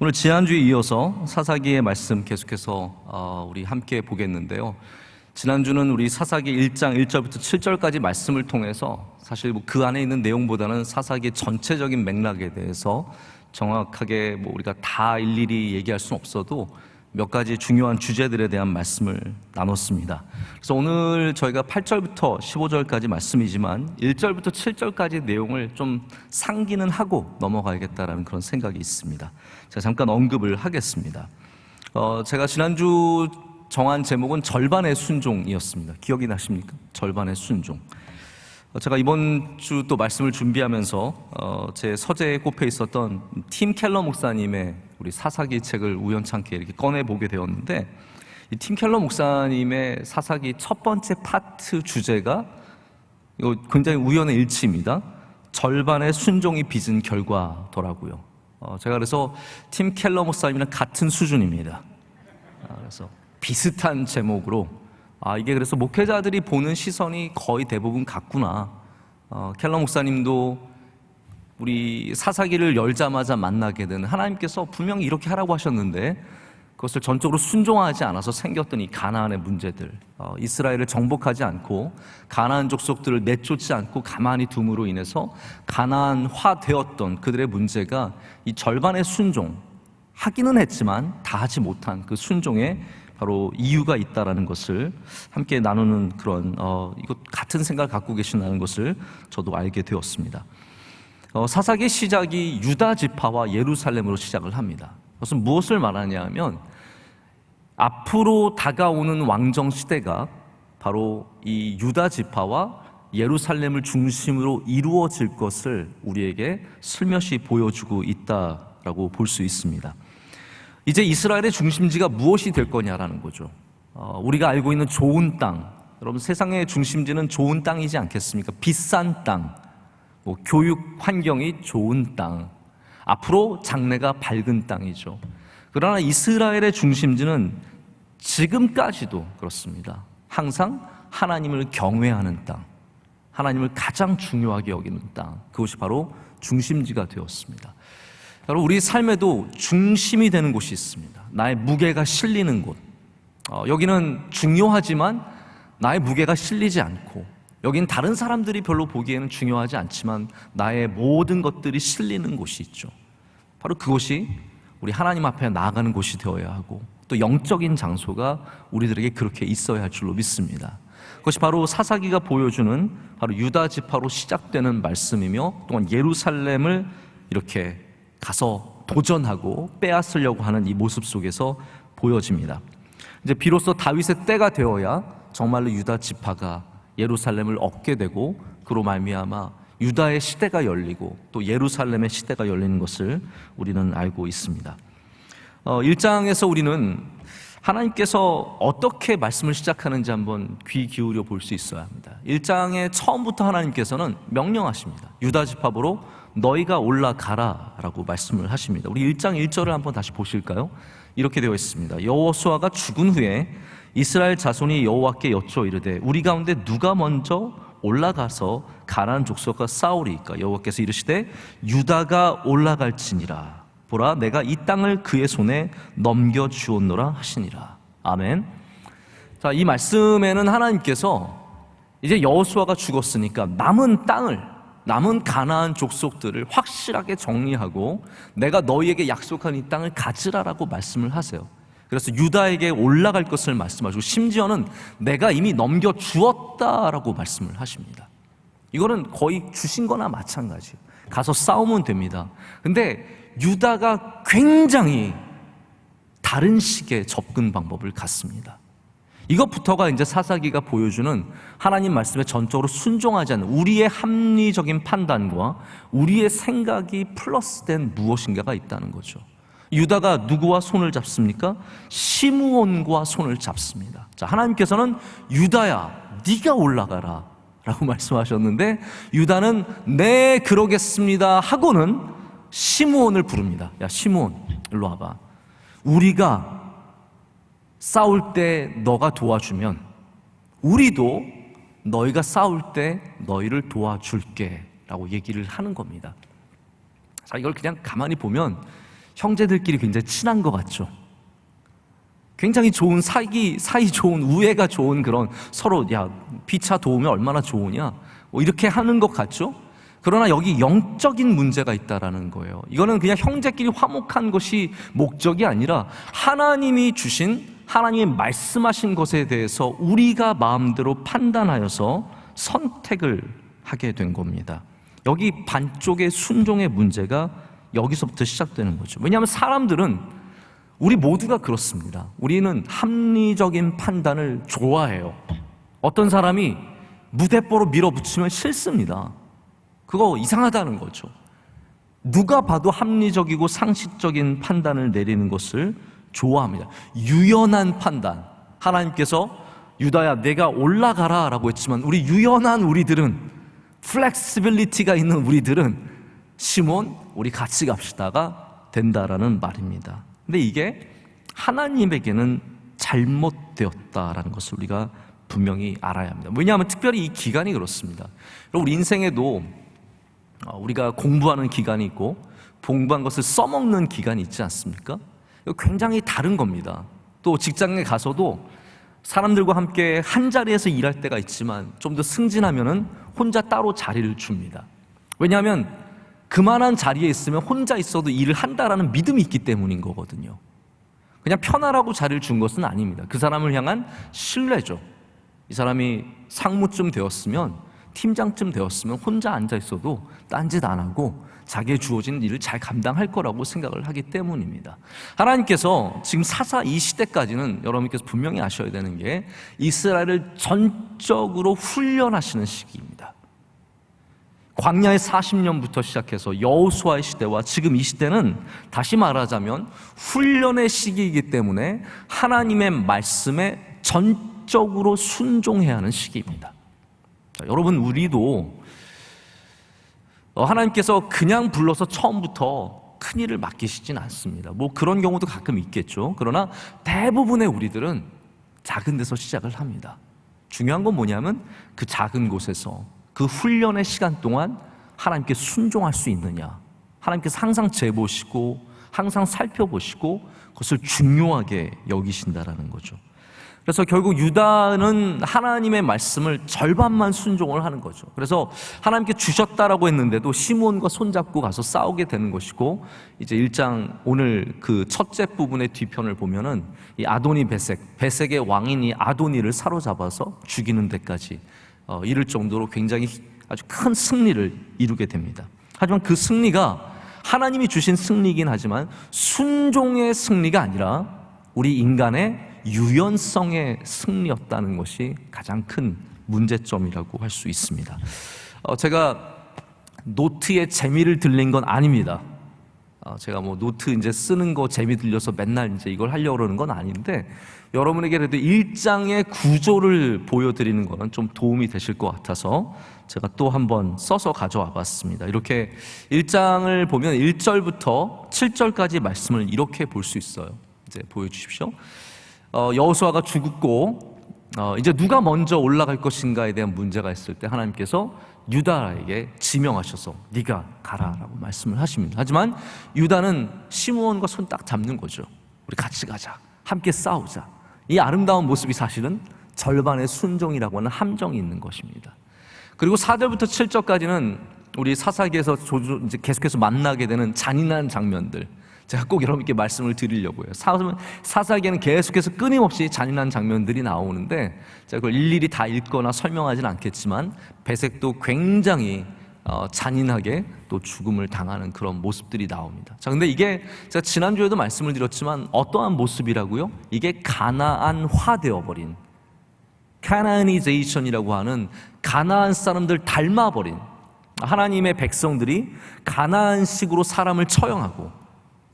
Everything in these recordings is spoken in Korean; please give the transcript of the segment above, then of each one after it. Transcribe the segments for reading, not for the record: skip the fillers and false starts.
오늘 지난주에 이어서 사사기의 말씀 계속해서 우리 함께 보겠는데요. 지난주는 우리 사사기 1장 1절부터 7절까지 말씀을 통해서 사실 그 안에 있는 내용보다는 사사기의 전체적인 맥락에 대해서 정확하게 우리가 다 일일이 얘기할 수는 없어도 몇 가지 중요한 주제들에 대한 말씀을 나눴습니다. 그래서 오늘 저희가 8절부터 15절까지 말씀이지만 1절부터 7절까지 내용을 좀 상기는 하고 넘어가야겠다라는 그런 생각이 있습니다. 제가 잠깐 언급을 하겠습니다. 제가 지난주 정한 제목은 절반의 순종이었습니다. 기억이 나십니까? 절반의 순종. 제가 이번 주 또 말씀을 준비하면서 제 서재에 꼽혀 있었던 팀 켈러 목사님의 우리 사사기 책을 우연찮게 이렇게 꺼내보게 되었는데, 이 팀 켈러 목사님의 사사기 첫 번째 파트 주제가 이거 굉장히 우연의 일치입니다. 절반의 순종이 빚은 결과더라고요. 제가 그래서 팀 켈러 목사님이랑 같은 수준입니다. 그래서 비슷한 제목으로 이게 그래서 목회자들이 보는 시선이 거의 대부분 같구나. 켈러 목사님도 우리 사사기를 열자마자 만나게 된 하나님께서 분명히 이렇게 하라고 하셨는데 그것을 전적으로 순종하지 않아서 생겼던 이 가나안의 문제들, 이스라엘을 정복하지 않고 가나안 족속들을 내쫓지 않고 가만히 둠으로 인해서 가나안화 되었던 그들의 문제가 이 절반의 순종, 하기는 했지만 다 하지 못한 그 순종에 바로 이유가 있다라는 것을 함께 나누는 그런 이거 같은 생각을 갖고 계신다는 것을 저도 알게 되었습니다. 사사기의 시작이 유다 지파와 예루살렘으로 시작을 합니다. 그것은 무엇을 말하냐 하면 앞으로 다가오는 왕정 시대가 바로 이 유다 지파와 예루살렘을 중심으로 이루어질 것을 우리에게 슬며시 보여주고 있다라고 볼 수 있습니다. 이제 이스라엘의 중심지가 무엇이 될 거냐라는 거죠. 우리가 알고 있는 좋은 땅, 여러분 세상의 중심지는 좋은 땅이지 않겠습니까? 비싼 땅, 교육 환경이 좋은 땅, 앞으로 장래가 밝은 땅이죠. 그러나 이스라엘의 중심지는 지금까지도 그렇습니다. 항상 하나님을 경외하는 땅, 하나님을 가장 중요하게 여기는 땅, 그것이 바로 중심지가 되었습니다. 여러분, 우리 삶에도 중심이 되는 곳이 있습니다. 나의 무게가 실리는 곳. 여기는 중요하지만 나의 무게가 실리지 않고, 여긴 다른 사람들이 별로 보기에는 중요하지 않지만 나의 모든 것들이 실리는 곳이 있죠. 바로 그곳이 우리 하나님 앞에 나아가는 곳이 되어야 하고, 또 영적인 장소가 우리들에게 그렇게 있어야 할 줄로 믿습니다. 그것이 바로 사사기가 보여주는 바로 유다 지파로 시작되는 말씀이며, 또한 예루살렘을 이렇게 가서 도전하고 빼앗으려고 하는 이 모습 속에서 보여집니다. 이제 비로소 다윗의 때가 되어야 정말로 유다 지파가 예루살렘을 얻게 되고, 그로 말미암아 유다의 시대가 열리고 또 예루살렘의 시대가 열리는 것을 우리는 알고 있습니다. 1장에서 우리는 하나님께서 어떻게 말씀을 시작하는지 한번 귀 기울여 볼 수 있어야 합니다. 1장의 처음부터 하나님께서는 명령하십니다. 유다 지파보로 너희가 올라가라 라고 말씀을 하십니다. 우리 1장 1절을 한번 다시 보실까요? 이렇게 되어 있습니다. 여호수아가 죽은 후에 이스라엘 자손이 여호와께 여쭈어 이르되 우리 가운데 누가 먼저 올라가서 가나안 족속과 싸우리이까? 여호와께서 이르시되 유다가 올라갈지니라. 보라, 내가 이 땅을 그의 손에 넘겨주었노라 하시니라. 아멘. 자, 이 말씀에는 하나님께서 이제 여호수아가 죽었으니까 남은 가나안 족속들을 확실하게 정리하고 내가 너희에게 약속한 이 땅을 가지라라고 말씀을 하세요. 그래서 유다에게 올라갈 것을 말씀하시고 심지어는 내가 이미 넘겨주었다라고 말씀을 하십니다. 이거는 거의 주신 거나 마찬가지예요. 가서 싸우면 됩니다. 근데 유다가 굉장히 다른 식의 접근 방법을 갖습니다. 이것부터가 이제 사사기가 보여주는 하나님 말씀에 전적으로 순종하지 않는 우리의 합리적인 판단과 우리의 생각이 플러스된 무엇인가가 있다는 거죠. 유다가 누구와 손을 잡습니까? 시므온과 손을 잡습니다. 자, 하나님께서는 유다야, 네가 올라가라 라고 말씀하셨는데 유다는 네, 그러겠습니다 하고는 시므온을 부릅니다. 야, 시므온, 일로 와봐. 우리가 싸울 때 너가 도와주면 우리도 너희가 싸울 때 너희를 도와줄게 라고 얘기를 하는 겁니다. 자, 이걸 그냥 가만히 보면 형제들끼리 굉장히 친한 것 같죠. 굉장히 좋은 사이 좋은, 우애가 좋은 그런 서로, 야, 피차 도우면 얼마나 좋으냐, 뭐 이렇게 하는 것 같죠. 그러나 여기 영적인 문제가 있다라는 거예요. 이거는 그냥 형제끼리 화목한 것이 목적이 아니라 하나님이 주신, 하나님이 말씀하신 것에 대해서 우리가 마음대로 판단하여서 선택을 하게 된 겁니다. 여기 반쪽의 순종의 문제가 여기서부터 시작되는 거죠. 왜냐하면 사람들은, 우리 모두가 그렇습니다. 우리는 합리적인 판단을 좋아해요. 어떤 사람이 무대뽀로 밀어붙이면 싫습니다. 그거 이상하다는 거죠. 누가 봐도 합리적이고 상식적인 판단을 내리는 것을 좋아합니다. 유연한 판단. 하나님께서 유다야 내가 올라가라 라고 했지만 우리 유연한 우리들은, 플렉시빌리티가 있는 우리들은 시몬 우리 같이 갑시다가 된다라는 말입니다. 근데 이게 하나님에게는 잘못되었다라는 것을 우리가 분명히 알아야 합니다. 왜냐하면 특별히 이 기간이 그렇습니다. 우리 인생에도 우리가 공부하는 기간이 있고 공부한 것을 써먹는 기간이 있지 않습니까? 굉장히 다른 겁니다. 또 직장에 가서도 사람들과 함께 한 자리에서 일할 때가 있지만 좀 더 승진하면은 혼자 따로 자리를 줍니다. 왜냐하면 그만한 자리에 있으면 혼자 있어도 일을 한다라는 믿음이 있기 때문인 거거든요. 그냥 편하라고 자리를 준 것은 아닙니다. 그 사람을 향한 신뢰죠. 이 사람이 상무쯤 되었으면, 팀장쯤 되었으면 혼자 앉아 있어도 딴짓 안 하고 자기의 주어진 일을 잘 감당할 거라고 생각을 하기 때문입니다. 하나님께서 지금 사사 이 시대까지는 여러분께서 분명히 아셔야 되는 게 이스라엘을 전적으로 훈련하시는 시기입니다. 광야의 40년부터 시작해서 여호수아의 시대와 지금 이 시대는 다시 말하자면 훈련의 시기이기 때문에 하나님의 말씀에 전적으로 순종해야 하는 시기입니다. 자, 여러분, 우리도 하나님께서 그냥 불러서 처음부터 큰 일을 맡기시진 않습니다. 뭐 그런 경우도 가끔 있겠죠. 그러나 대부분의 우리들은 작은 데서 시작을 합니다. 중요한 건 뭐냐면 그 작은 곳에서 그 훈련의 시간 동안 하나님께 순종할 수 있느냐, 하나님께서 항상 재보시고 항상 살펴보시고 그것을 중요하게 여기신다라는 거죠. 그래서 결국 유다는 하나님의 말씀을 절반만 순종을 하는 거죠. 그래서 하나님께 주셨다라고 했는데도 시므온과 손잡고 가서 싸우게 되는 것이고, 이제 1장 오늘 그 첫째 부분의 뒤편을 보면은 이 아도니 베색의 왕인 이 아도니를 사로잡아서 죽이는 데까지 이를 정도로 굉장히 아주 큰 승리를 이루게 됩니다. 하지만 그 승리가 하나님이 주신 승리이긴 하지만 순종의 승리가 아니라 우리 인간의 유연성의 승리였다는 것이 가장 큰 문제점이라고 할 수 있습니다. 제가 노트에 재미를 들린 건 아닙니다. 제가 뭐 노트 이제 쓰는 거 재미 들려서 맨날 이제 이걸 하려고 그러는 건 아닌데, 여러분에게 그래도 1장의 구조를 보여드리는 거는 좀 도움이 되실 것 같아서 제가 또 한번 써서 가져와 봤습니다. 이렇게 1장을 보면 1절부터 7절까지 말씀을 이렇게 볼 수 있어요. 이제 보여주십시오. 여호수아가 죽고 이제 누가 먼저 올라갈 것인가에 대한 문제가 있을 때 하나님께서 유다에게 지명하셔서 네가 가라라고 말씀을 하십니다. 하지만 유다는 시므온과 손 딱 잡는 거죠. 우리 같이 가자, 함께 싸우자. 이 아름다운 모습이 사실은 절반의 순종이라고 하는 함정이 있는 것입니다. 그리고 4절부터 7절까지는 우리 사사기에서 이제 계속해서 만나게 되는 잔인한 장면들, 제가 꼭 여러분께 말씀을 드리려고 해요. 사사기에는 계속해서 끊임없이 잔인한 장면들이 나오는데 제가 그걸 일일이 다 읽거나 설명하지는 않겠지만 베색도 굉장히 잔인하게 또 죽음을 당하는 그런 모습들이 나옵니다. 자, 근데 이게 제가 지난주에도 말씀을 드렸지만 어떠한 모습이라고요? 이게 가나안화되어버린, 카나니제이션이라고 하는 가나안 사람들 닮아버린, 하나님의 백성들이 가나안식으로 사람을 처형하고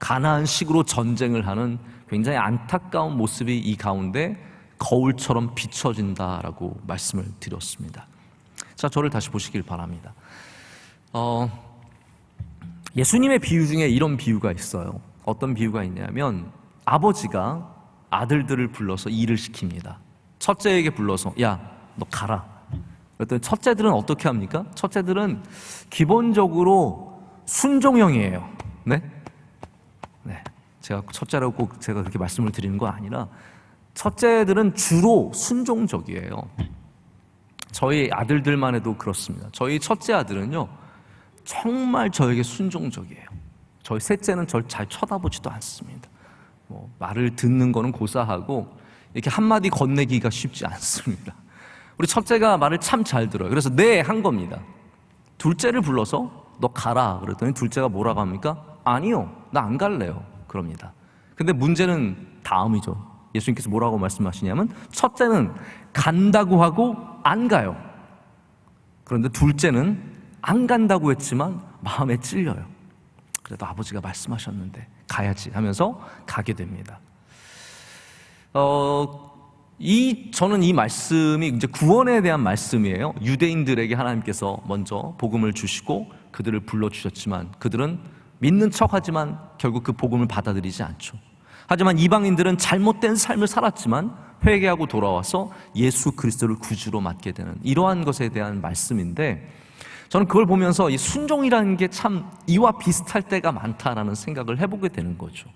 가나안식으로 전쟁을 하는 굉장히 안타까운 모습이 이 가운데 거울처럼 비춰진다라고 말씀을 드렸습니다. 자, 저를 다시 보시길 바랍니다. 예수님의 비유 중에 이런 비유가 있어요. 어떤 비유가 있냐면 아버지가 아들들을 불러서 일을 시킵니다. 첫째에게 불러서 야, 너 가라. 그랬더니 첫째들은 어떻게 합니까? 첫째들은 기본적으로 순종형이에요. 네? 제가 첫째라고 꼭 제가 그렇게 말씀을 드리는 건 아니라 첫째들은 주로 순종적이에요. 저희 아들들만 해도 그렇습니다. 저희 첫째 아들은요 정말 저에게 순종적이에요. 저희 셋째는 저를 잘 쳐다보지도 않습니다. 말을 듣는 거는 고사하고 이렇게 한마디 건네기가 쉽지 않습니다. 우리 첫째가 말을 참 잘 들어요. 그래서 네 한 겁니다. 둘째를 불러서 너 가라 그랬더니 둘째가 뭐라고 합니까? 아니요, 나 안 갈래요 그럽니다. 근데 문제는 다음이죠. 예수님께서 뭐라고 말씀하시냐면 첫째는 간다고 하고 안 가요. 그런데 둘째는 안 간다고 했지만 마음에 찔려요. 그래도 아버지가 말씀하셨는데 가야지 하면서 가게 됩니다. 저는 이 말씀이 이제 구원에 대한 말씀이에요. 유대인들에게 하나님께서 먼저 복음을 주시고 그들을 불러주셨지만 그들은 믿는 척하지만 결국 그 복음을 받아들이지 않죠. 하지만 이방인들은 잘못된 삶을 살았지만 회개하고 돌아와서 예수 그리스도를 구주로 맡게 되는 이러한 것에 대한 말씀인데, 저는 그걸 보면서 이 순종이라는 게 참 이와 비슷할 때가 많다라는 생각을 해보게 되는 거죠.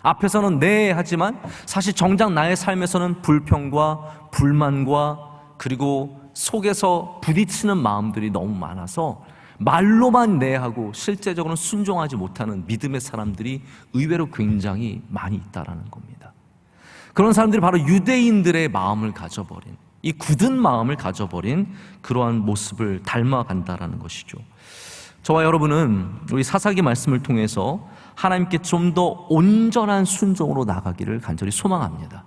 앞에서는 네 하지만 사실 정작 나의 삶에서는 불평과 불만과 그리고 속에서 부딪히는 마음들이 너무 많아서 말로만 네 하고 실제적으로는 순종하지 못하는 믿음의 사람들이 의외로 굉장히 많이 있다라는 겁니다. 그런 사람들이 바로 유대인들의 마음을 가져버린, 이 굳은 마음을 가져버린 그러한 모습을 닮아간다라는 것이죠. 저와 여러분은 우리 사사기 말씀을 통해서 하나님께 좀 더 온전한 순종으로 나가기를 간절히 소망합니다.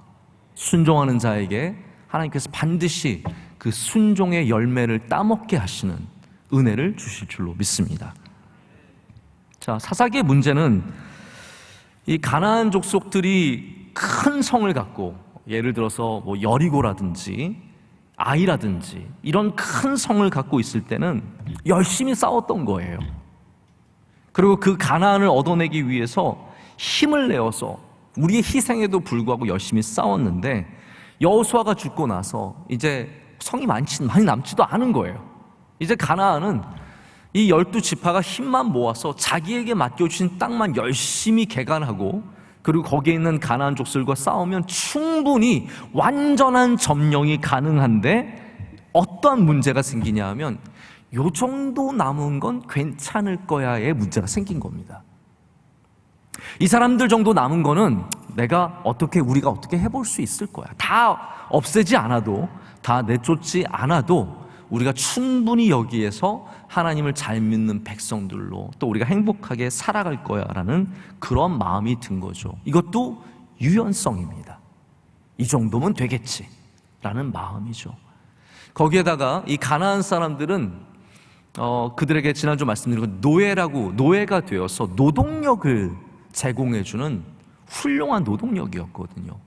순종하는 자에게 하나님께서 반드시 그 순종의 열매를 따먹게 하시는 은혜를 주실 줄로 믿습니다. 자, 사사기의 문제는 이 가나안 족속들이 큰 성을 갖고, 예를 들어서 뭐 여리고라든지 아이라든지 이런 큰 성을 갖고 있을 때는 열심히 싸웠던 거예요. 그리고 그 가나안을 얻어내기 위해서 힘을 내어서 우리의 희생에도 불구하고 열심히 싸웠는데 여호수아가 죽고 나서 이제 성이 많이 남지도 않은 거예요. 이제 가나안은 이 12지파가 힘만 모아서 자기에게 맡겨주신 땅만 열심히 개간하고 그리고 거기에 있는 가나안 족속들과 싸우면 충분히 완전한 점령이 가능한데 어떠한 문제가 생기냐 하면 요 정도 남은 건 괜찮을 거야의 문제가 생긴 겁니다. 이 사람들 정도 남은 거는 우리가 어떻게 해볼 수 있을 거야. 다 없애지 않아도, 다 내쫓지 않아도 우리가 충분히 여기에서 하나님을 잘 믿는 백성들로 또 우리가 행복하게 살아갈 거야라는 그런 마음이 든 거죠. 이것도 유연성입니다. 이 정도면 되겠지라는 마음이죠. 거기에다가 이 가나안 사람들은 그들에게 지난주 말씀드린 노예가 되어서 노동력을 제공해주는 훌륭한 노동력이었거든요.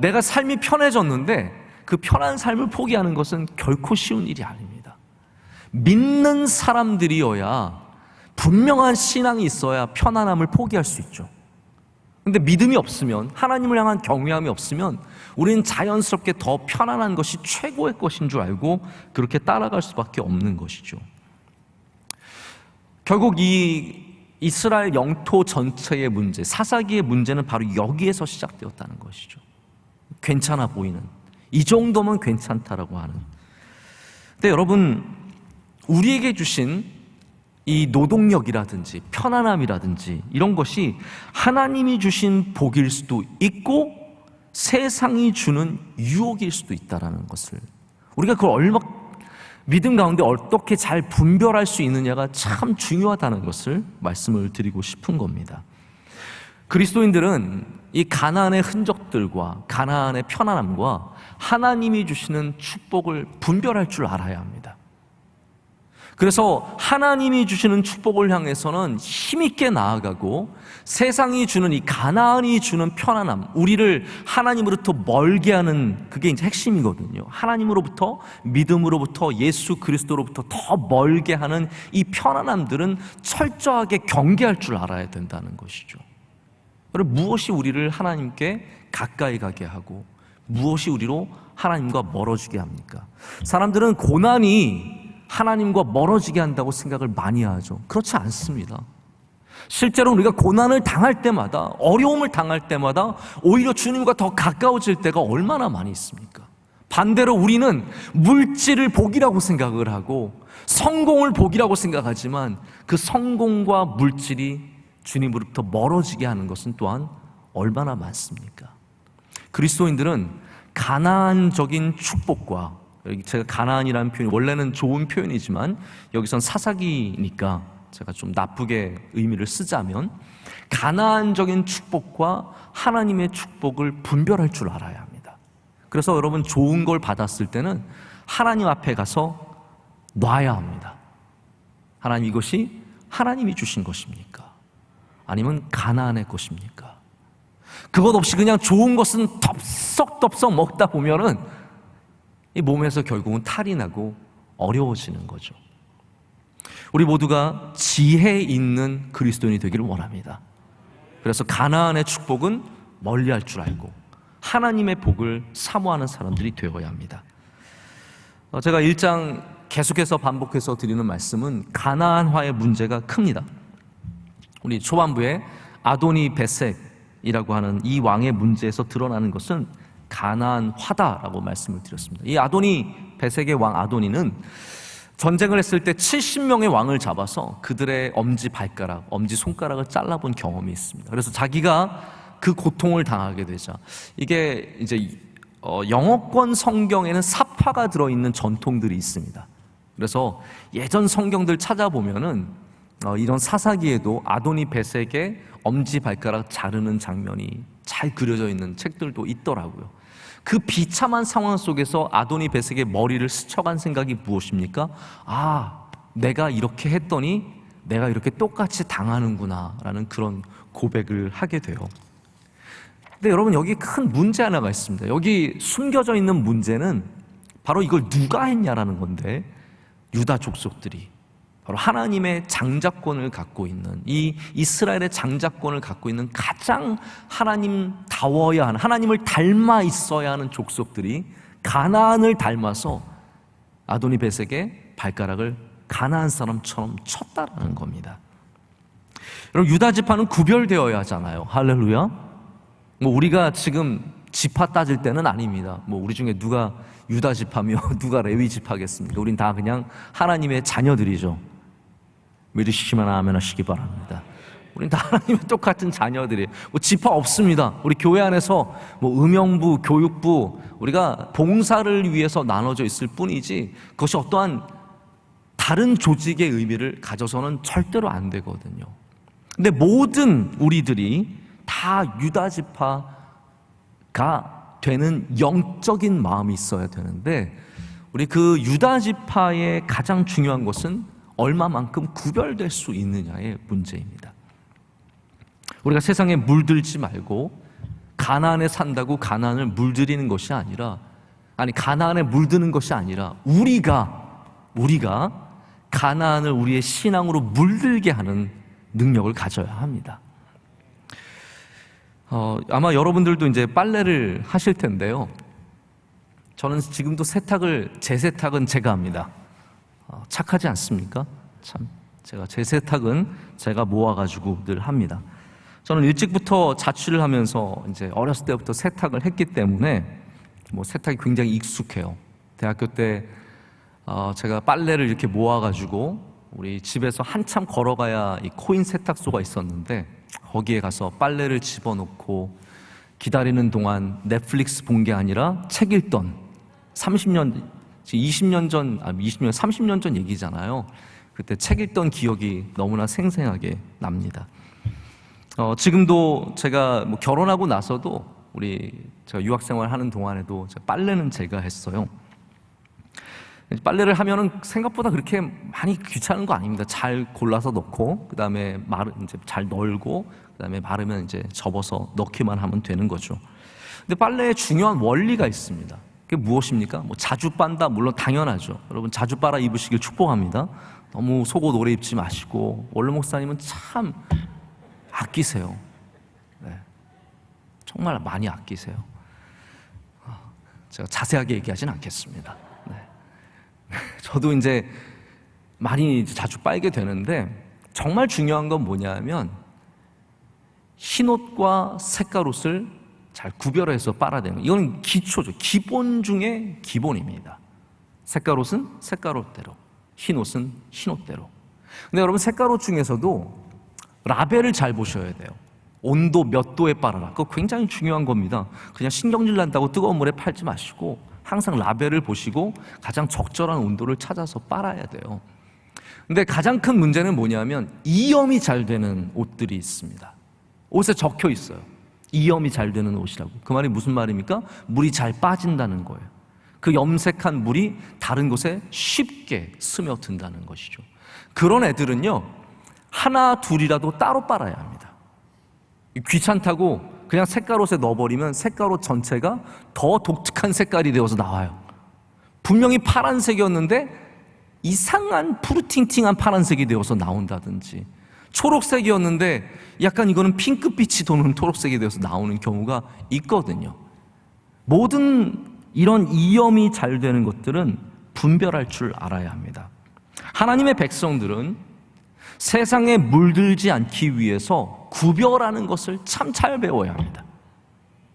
내가 삶이 편해졌는데 그 편한 삶을 포기하는 것은 결코 쉬운 일이 아닙니다. 믿는 사람들이어야, 분명한 신앙이 있어야 편안함을 포기할 수 있죠. 근데 믿음이 없으면, 하나님을 향한 경외함이 없으면 우리는 자연스럽게 더 편안한 것이 최고의 것인 줄 알고 그렇게 따라갈 수밖에 없는 것이죠. 결국 이 이스라엘 영토 전체의 문제, 사사기의 문제는 바로 여기에서 시작되었다는 것이죠. 괜찮아 보이는, 이 정도면 괜찮다라고 하는. 근데 여러분, 우리에게 주신 이 노동력이라든지 편안함이라든지 이런 것이 하나님이 주신 복일 수도 있고 세상이 주는 유혹일 수도 있다는 것을, 우리가 그걸 믿음 가운데 어떻게 잘 분별할 수 있느냐가 참 중요하다는 것을 말씀을 드리고 싶은 겁니다. 그리스도인들은 이 가나안의 흔적들과 가나안의 편안함과 하나님이 주시는 축복을 분별할 줄 알아야 합니다. 그래서 하나님이 주시는 축복을 향해서는 힘있게 나아가고, 세상이 주는 이 가나안이 주는 편안함, 우리를 하나님으로부터 멀게 하는, 그게 이제 핵심이거든요. 하나님으로부터, 믿음으로부터, 예수 그리스도로부터 더 멀게 하는 이 편안함들은 철저하게 경계할 줄 알아야 된다는 것이죠. 그리고 무엇이 우리를 하나님께 가까이 가게 하고 무엇이 우리로 하나님과 멀어지게 합니까? 사람들은 고난이 하나님과 멀어지게 한다고 생각을 많이 하죠. 그렇지 않습니다. 실제로 우리가 고난을 당할 때마다, 어려움을 당할 때마다 오히려 주님과 더 가까워질 때가 얼마나 많이 있습니까? 반대로 우리는 물질을 복이라고 생각을 하고 성공을 복이라고 생각하지만 그 성공과 물질이 주님으로부터 멀어지게 하는 것은 또한 얼마나 많습니까? 그리스도인들은 가나안적인 축복과, 여기 제가 가나안이라는 표현이 원래는 좋은 표현이지만 여기선 사사기니까 제가 좀 나쁘게 의미를 쓰자면 가나안적인 축복과 하나님의 축복을 분별할 줄 알아야 합니다. 그래서 여러분, 좋은 걸 받았을 때는 하나님 앞에 가서 놔야 합니다. 하나님, 이것이 하나님이 주신 것입니까? 아니면 가나안의 것입니까? 그것 없이 그냥 좋은 것은 덥석덥석 먹다 보면은 이 몸에서 결국은 탈이 나고 어려워지는 거죠. 우리 모두가 지혜 있는 그리스도인이 되기를 원합니다. 그래서 가나안의 축복은 멀리할 줄 알고 하나님의 복을 사모하는 사람들이 되어야 합니다. 제가 1장 계속해서 반복해서 드리는 말씀은 가나안화의 문제가 큽니다. 우리 초반부에 아도니 베섹이라고 하는 이 왕의 문제에서 드러나는 것은 가나안화다라고 말씀을 드렸습니다. 이 아도니 베섹의 왕 아도니는 전쟁을 했을 때 70명의 왕을 잡아서 그들의 엄지발가락, 엄지손가락을 잘라본 경험이 있습니다. 그래서 자기가 그 고통을 당하게 되자, 이게 이제 영어권 성경에는 사파가 들어있는 전통들이 있습니다. 그래서 예전 성경들 찾아보면은 이런 사사기에도 아도니 베섹의 엄지발가락 자르는 장면이 잘 그려져 있는 책들도 있더라고요. 그 비참한 상황 속에서 아도니 베섹의 머리를 스쳐간 생각이 무엇입니까? 아, 내가 이렇게 했더니 내가 이렇게 똑같이 당하는구나 라는 그런 고백을 하게 돼요. 근데 여러분, 여기 큰 문제 하나가 있습니다. 여기 숨겨져 있는 문제는 바로 이걸 누가 했냐라는 건데, 유다 족속들이 바로 하나님의 장자권을 갖고 있는, 이 이스라엘의 장자권을 갖고 있는 가장 하나님다워야 하는, 하나님을 닮아 있어야 하는 족속들이 가나안을 닮아서 아도니 베섹의 발가락을 가나안 사람처럼 쳤다라는 겁니다. 여러분, 유다 지파는 구별되어야 하잖아요. 할렐루야. 우리가 지금 지파 따질 때는 아닙니다. 우리 중에 누가 유다 지파며 누가 레위 지파겠습니까? 우린 다 그냥 하나님의 자녀들이죠. 믿으시기만 하면 하시기 바랍니다. 우린 다 하나님의 똑같은 자녀들이에요. 지파 없습니다. 우리 교회 안에서 음영부, 교육부, 우리가 봉사를 위해서 나눠져 있을 뿐이지 그것이 어떠한 다른 조직의 의미를 가져서는 절대로 안 되거든요. 근데 모든 우리들이 다 유다 지파가 되는 영적인 마음이 있어야 되는데, 우리 그 유다 지파의 가장 중요한 것은 얼마만큼 구별될 수 있느냐의 문제입니다. 우리가 세상에 물들지 말고 가나안에 산다고 가나안을 물들이는 것이 아니라, 가나안에 물드는 것이 아니라 우리가 가나안을 우리의 신앙으로 물들게 하는 능력을 가져야 합니다. 아마 여러분들도 이제 빨래를 하실 텐데요. 저는 지금도 제 세탁은 제가 합니다. 착하지 않습니까? 참, 제 세탁은 제가 모아가지고 늘 합니다. 저는 일찍부터 자취를 하면서 이제 어렸을 때부터 세탁을 했기 때문에 세탁이 굉장히 익숙해요. 대학교 때 제가 빨래를 이렇게 모아가지고 우리 집에서 한참 걸어가야 이 코인 세탁소가 있었는데, 거기에 가서 빨래를 집어넣고 기다리는 동안 넷플릭스 본 게 아니라 책 읽던, 30년 전 얘기잖아요. 그때 책 읽던 기억이 너무나 생생하게 납니다. 지금도 제가 결혼하고 나서도 제가 유학생활 하는 동안에도 빨래는 제가 했어요. 빨래를 하면은 생각보다 그렇게 많이 귀찮은 거 아닙니다. 잘 골라서 넣고, 그 다음에 이제 잘 널고, 그 다음에 마르면 이제 접어서 넣기만 하면 되는 거죠. 근데 빨래에 중요한 원리가 있습니다. 그게 무엇입니까? 자주 빤다, 물론 당연하죠. 여러분, 자주 빨아 입으시길 축복합니다. 너무 속옷 오래 입지 마시고, 원로 목사님은 참 아끼세요. 네. 정말 많이 아끼세요. 제가 자세하게 얘기하진 않겠습니다. 저도 이제 많이 자주 빨게 되는데, 정말 중요한 건 뭐냐면 흰옷과 색깔옷을 잘 구별해서 빨아야 되는 거예요. 이건 기초죠. 기본 중에 기본입니다. 색깔옷은 색깔옷대로, 흰옷은 흰옷대로. 근데 여러분, 색깔옷 중에서도 라벨을 잘 보셔야 돼요. 온도 몇 도에 빨아라. 그거 굉장히 중요한 겁니다. 그냥 신경질 난다고 뜨거운 물에 팔지 마시고 항상 라벨을 보시고 가장 적절한 온도를 찾아서 빨아야 돼요. 근데 가장 큰 문제는 뭐냐면 이염이 잘 되는 옷들이 있습니다. 옷에 적혀 있어요. 이염이 잘 되는 옷이라고. 그 말이 무슨 말입니까? 물이 잘 빠진다는 거예요. 그 염색한 물이 다른 곳에 쉽게 스며든다는 것이죠. 그런 애들은요, 하나 둘이라도 따로 빨아야 합니다. 귀찮다고 그냥 색깔옷에 넣어버리면 색깔옷 전체가 더 독특한 색깔이 되어서 나와요. 분명히 파란색이었는데 이상한 푸르팅팅한 파란색이 되어서 나온다든지, 초록색이었는데 약간 이거는 핑크빛이 도는 초록색이 되어서 나오는 경우가 있거든요. 모든 이런 이염이 잘 되는 것들은 분별할 줄 알아야 합니다. 하나님의 백성들은 세상에 물들지 않기 위해서 구별하는 것을 참 잘 배워야 합니다.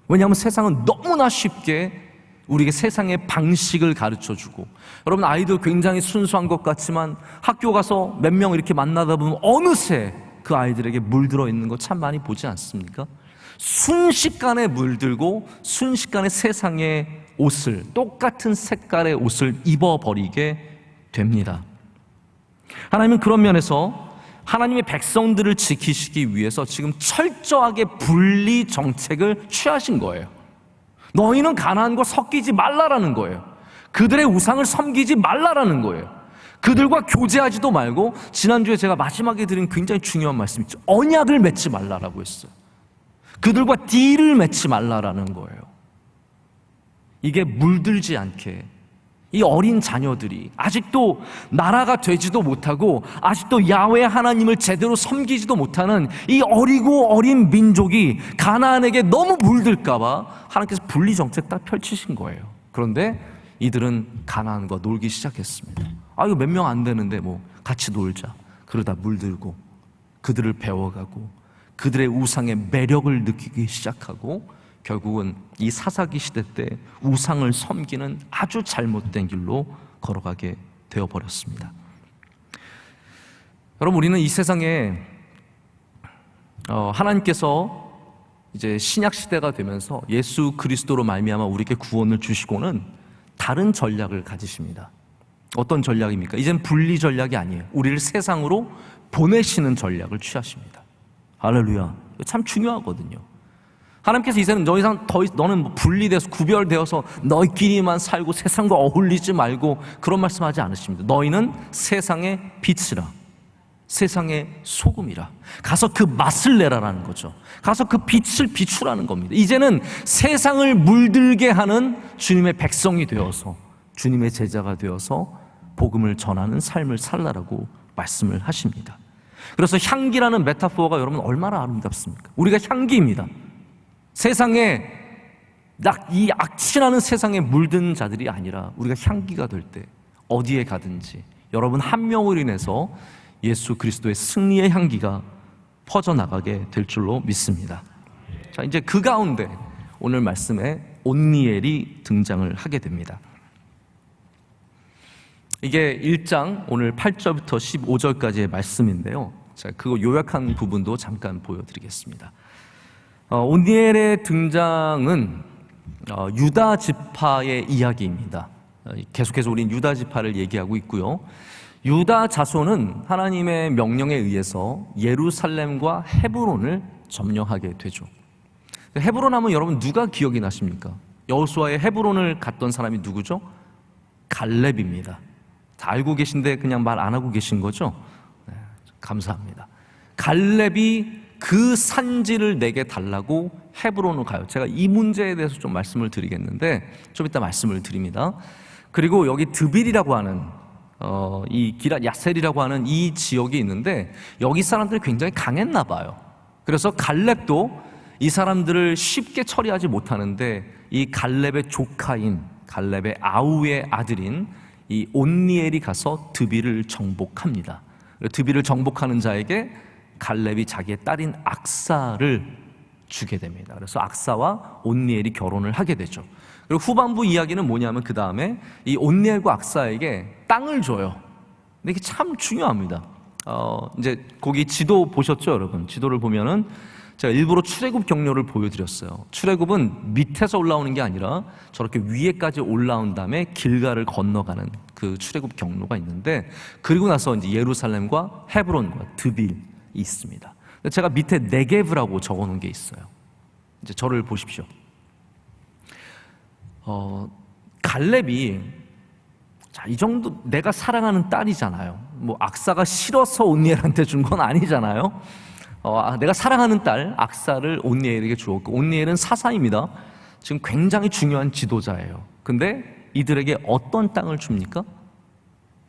왜냐하면 세상은 너무나 쉽게 우리에게 세상의 방식을 가르쳐주고, 여러분, 아이들 굉장히 순수한 것 같지만 학교 가서 몇 명 이렇게 만나다 보면 어느새 그 아이들에게 물들어 있는 거 참 많이 보지 않습니까? 순식간에 물들고 순식간에 세상의 옷을, 똑같은 색깔의 옷을 입어버리게 됩니다. 하나님은 그런 면에서 하나님의 백성들을 지키시기 위해서 지금 철저하게 분리 정책을 취하신 거예요. 너희는 가나안과 섞이지 말라라는 거예요. 그들의 우상을 섬기지 말라라는 거예요. 그들과 교제하지도 말고, 지난주에 제가 마지막에 드린 굉장히 중요한 말씀 있죠. 언약을 맺지 말라라고 했어요. 그들과 딜을 맺지 말라라는 거예요. 이게 물들지 않게, 이 어린 자녀들이 아직도 나라가 되지도 못하고 아직도 야훼 하나님을 제대로 섬기지도 못하는 이 어리고 어린 민족이 가나안에게 너무 물들까 봐 하나님께서 분리 정책 딱 펼치신 거예요. 그런데 이들은 가나안과 놀기 시작했습니다. 이거 몇 명 안 되는데 뭐 같이 놀자. 그러다 물들고 그들을 배워가고 그들의 우상의 매력을 느끼기 시작하고, 결국은 이 사사기 시대 때 우상을 섬기는 아주 잘못된 길로 걸어가게 되어버렸습니다. 여러분, 우리는 이 세상에 하나님께서 이제 신약 시대가 되면서 예수 그리스도로 말미암아 우리에게 구원을 주시고는 다른 전략을 가지십니다. 어떤 전략입니까? 이젠 분리 전략이 아니에요. 우리를 세상으로 보내시는 전략을 취하십니다. 할렐루야. 참 중요하거든요. 하나님께서 이제는 더 이상 너는 분리돼서 구별되어서 너희끼리만 살고 세상과 어울리지 말고 그런 말씀하지 않으십니다. 너희는 세상의 빛이라, 세상의 소금이라. 가서 그 맛을 내라라는 거죠. 가서 그 빛을 비추라는 겁니다. 이제는 세상을 물들게 하는 주님의 백성이 되어서, 주님의 제자가 되어서 복음을 전하는 삶을 살라라고 말씀을 하십니다. 그래서 향기라는 메타포가 여러분 얼마나 아름답습니까? 우리가 향기입니다. 세상에 이 악취나는 세상에 물든 자들이 아니라 우리가 향기가 될 때 어디에 가든지 여러분 한 명으로 인해서 예수 그리스도의 승리의 향기가 퍼져나가게 될 줄로 믿습니다. 자, 이제 그 가운데 오늘 말씀에 온니엘이 등장을 하게 됩니다. 이게 1장 오늘 8절부터 15절까지의 말씀인데요. 자, 그거 요약한 부분도 잠깐 보여드리겠습니다. 온니엘의 등장은 유다 지파의 이야기입니다. 계속해서 우린 유다 지파를 얘기하고 있고요. 유다 자손은 하나님의 명령에 의해서 예루살렘과 헤브론을 점령하게 되죠. 헤브론 하면 여러분 누가 기억이 나십니까? 여호수아의 헤브론을 갔던 사람이 누구죠? 갈렙입니다. 다 알고 계신데 그냥 말 안 하고 계신 거죠? 네, 감사합니다. 갈렙이 그 산지를 내게 달라고 헤브론으로 가요. 제가 이 문제에 대해서 좀 말씀을 드리겠는데 좀 이따 말씀을 드립니다. 그리고 여기 드빌이라고 하는 이 기랏 야셀이라고 하는 이 지역이 있는데 여기 사람들이 굉장히 강했나 봐요. 그래서 갈렙도 이 사람들을 쉽게 처리하지 못하는데 이 갈렙의 조카인, 갈렙의 아우의 아들인 이 온니엘이 가서 드빌을 정복합니다. 드빌을 정복하는 자에게 갈렙이 자기의 딸인 악사를 주게 됩니다. 그래서 악사와 온니엘이 결혼을 하게 되죠. 그리고 후반부 이야기는 뭐냐면 그 다음에 이 온니엘과 악사에게 땅을 줘요. 근데 이게 참 중요합니다. 이제 거기 지도 보셨죠, 여러분? 지도를 보면은 제가 일부러 출애굽 경로를 보여드렸어요. 출애굽은 밑에서 올라오는 게 아니라 저렇게 위에까지 올라온 다음에 길가를 건너가는 그 출애굽 경로가 있는데, 그리고 나서 이제 예루살렘과 헤브론과 드빌이 있습니다. 제가 밑에 네게브라고 적어놓은 게 있어요. 이제 저를 보십시오. 갈렙이 자, 이 정도 내가 사랑하는 딸이잖아요. 뭐 악사가 싫어서 온니엘한테 준 건 아니잖아요. 내가 사랑하는 딸 악사를 온니엘에게 주었고, 온니엘은 사사입니다. 지금 굉장히 중요한 지도자예요. 근데 이들에게 어떤 땅을 줍니까?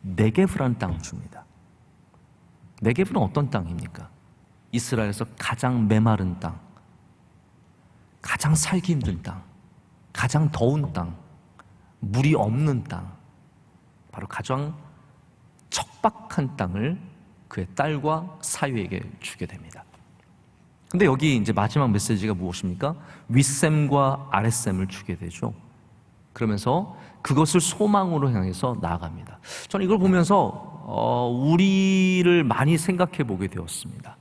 네게브라는 땅을 줍니다. 네게브는 어떤 땅입니까? 이스라엘에서 가장 메마른 땅, 가장 살기 힘든 땅, 가장 더운 땅, 물이 없는 땅, 바로 가장 척박한 땅을 그의 딸과 사위에게 주게 됩니다. 근데 여기 이제 마지막 메시지가 무엇입니까? 윗셈과 아랫셈을 주게 되죠. 그러면서 그것을 소망으로 향해서 나아갑니다. 저는 이걸 보면서 우리를 많이 생각해 보게 되었습니다.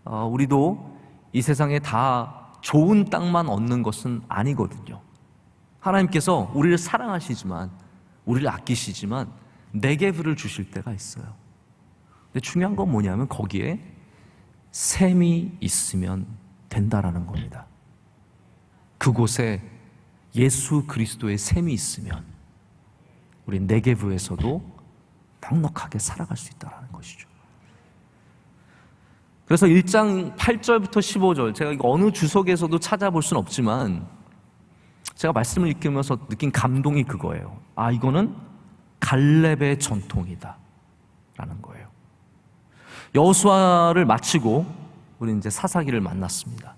우리도 이 세상에 다 좋은 땅만 얻는 것은 아니거든요. 하나님께서 우리를 사랑하시지만, 우리를 아끼시지만 네게브를 주실 때가 있어요. 근데 중요한 건 뭐냐면 거기에 셈이 있으면 된다라는 겁니다. 그곳에 예수 그리스도의 셈이 있으면 우리 네게브에서도 넉넉하게 살아갈 수 있다는 것이죠. 그래서 1장 8절부터 15절, 제가 이거 어느 주석에서도 찾아볼 수는 없지만 제가 말씀을 읽으면서 느낀 감동이 그거예요. 이거는 갈렙의 전통이다 라는 거예요. 여호수아를 마치고 우리 이제 사사기를 만났습니다.